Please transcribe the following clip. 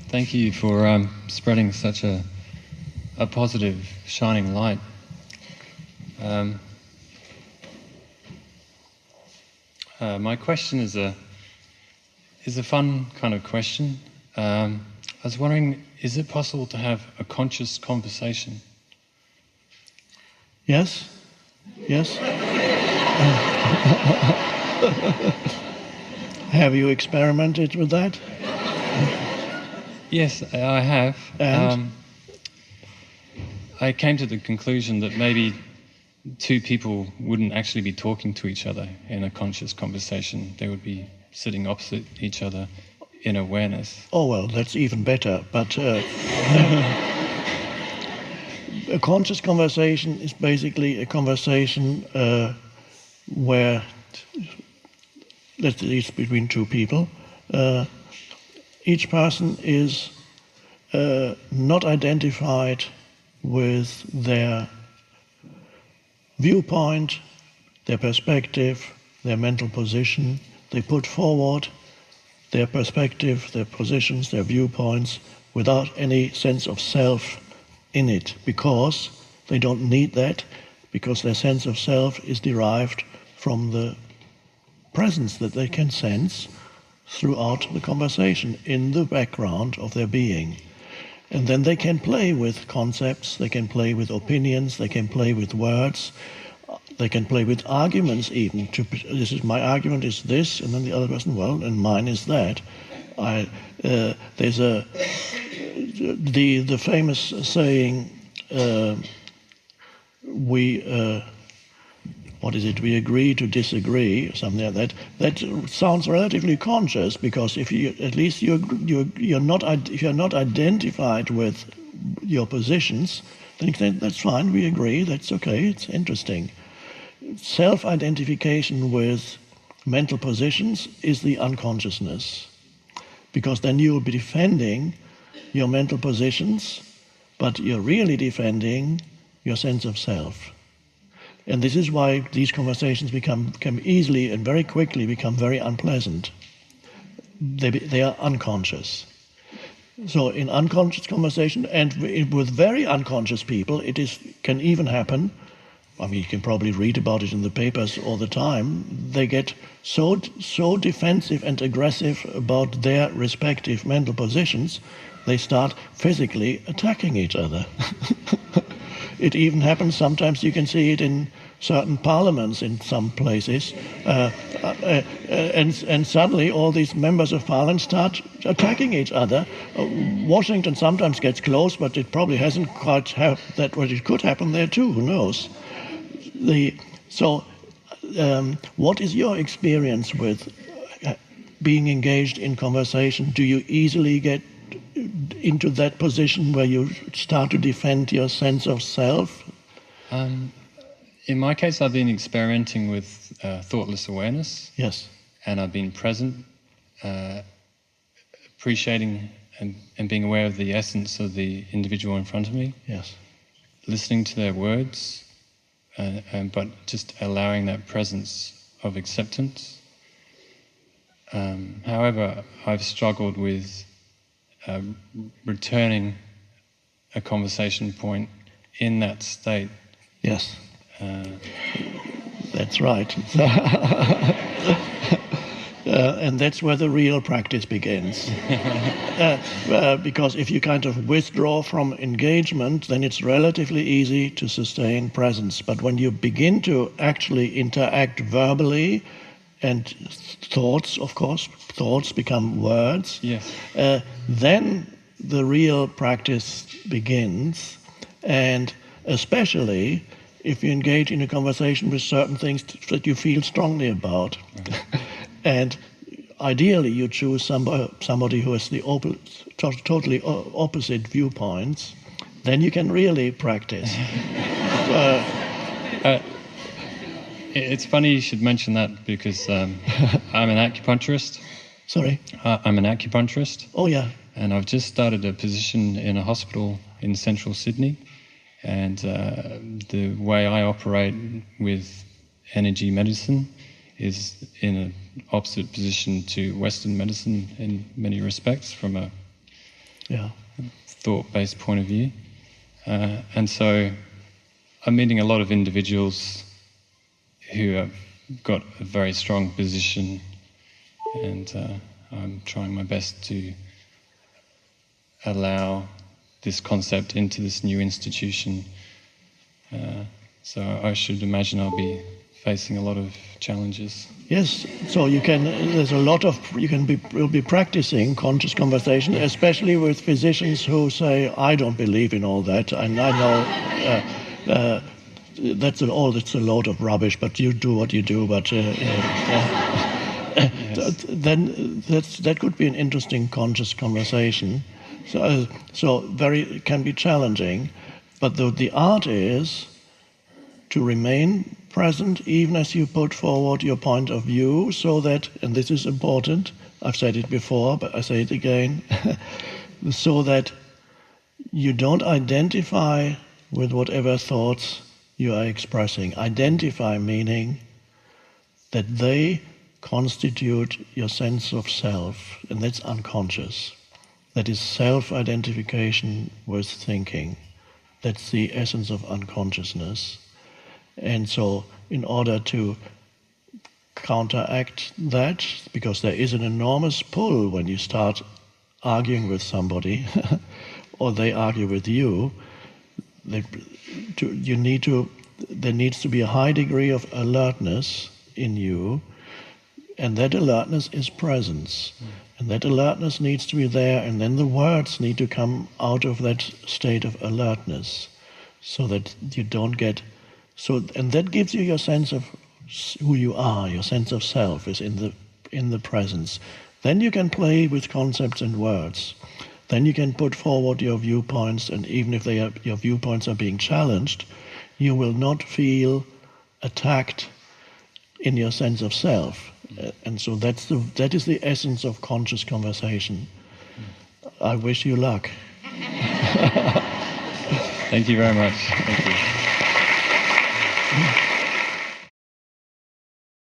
Thank you for spreading such a positive, shining light. My question is a fun kind of question. I was wondering, is it possible to have a conscious conversation? Yes? Yes? Have you experimented with that? Yes, I have. And? I came to the conclusion that maybe two people wouldn't actually be talking to each other in a conscious conversation. They would be sitting opposite each other in awareness. Oh, well, that's even better. But a conscious conversation is basically a conversation where, let's say it's between two people, each person is not identified with their viewpoint, their perspective, their mental position. They put forward their perspective, their positions, their viewpoints without any sense of self in it, because they don't need that, because their sense of self is derived from the presence that they can sense throughout the conversation in the background of their being. And then they can play with concepts, they can play with opinions, they can play with words, they can play with arguments even. This is my argument is this, and then the other person, well, and mine is that. There's the famous saying, we agree to disagree, or something like that. That sounds relatively conscious, because if you at least you're not identified with your positions, then you can say, that's fine, we agree, that's okay, it's interesting. Self-identification with mental positions is the unconsciousness, because then you'll be defending your mental positions, but you're really defending your sense of self. And this is why these conversations can easily and very quickly become very unpleasant. They are unconscious. So in unconscious conversation, and with very unconscious people, can even happen. I mean, you can probably read about it in the papers all the time. They get so defensive and aggressive about their respective mental positions, they start physically attacking each other. It even happens sometimes. You can see it in certain parliaments in some places, and suddenly all these members of parliament start attacking each other. Washington sometimes gets close, but it probably hasn't quite happened that way. It could happen there too. Who knows? What is your experience with being engaged in conversation? Do you easily get into that position where you start to defend your sense of self? In my case, I've been experimenting with thoughtless awareness. Yes. And I've been present, appreciating and being aware of the essence of the individual in front of me. Yes. Listening to their words, but just allowing that presence of acceptance. However, I've struggled with returning a conversation point in that state. Yes, that's right. And that's where the real practice begins. Because if you kind of withdraw from engagement, then it's relatively easy to sustain presence. But when you begin to actually interact verbally, and thoughts, of course, thoughts become words, yes. Then the real practice begins, and especially if you engage in a conversation with certain things that you feel strongly about. And ideally you choose somebody who has the totally opposite viewpoints, then you can really practice. It's funny you should mention that, because I'm an acupuncturist. Sorry? I'm an acupuncturist. Oh, yeah. And I've just started a position in a hospital in central Sydney. And the way I operate with energy medicine is in an opposite position to Western medicine in many respects, from a Yeah. thought-based point of view. And so I'm meeting a lot of individuals who have got a very strong position, and I'm trying my best to allow this concept into this new institution. So I should imagine I'll be facing a lot of challenges. Yes, so you can. There's a lot of you'll be practicing conscious conversation, especially with physicians who say, "I don't believe in all that," and I know that's a load of rubbish. But you do what you do. But then that could be an interesting conscious conversation. So very can be challenging, but the art is to remain present even as you put forward your point of view, so that, and this is important, I've said it before, but I say it again, so that you don't identify with whatever thoughts you are expressing. Identify meaning that they constitute your sense of self, and that's unconscious. That is self-identification with thinking. That's the essence of unconsciousness. And so in order to counteract that, because there is an enormous pull when you start arguing with somebody or they argue with you, there needs to be a high degree of alertness in you, and that alertness is presence. And that alertness needs to be there, and then the words need to come out of that state of alertness, so that you don't get... and that gives you your sense of who you are, your sense of self is in the presence. Then you can play with concepts and words. Then you can put forward your viewpoints, and even if your viewpoints are being challenged, you will not feel attacked in your sense of self. And so that is the essence of conscious conversation. I wish you luck. Thank you very much. Thank you.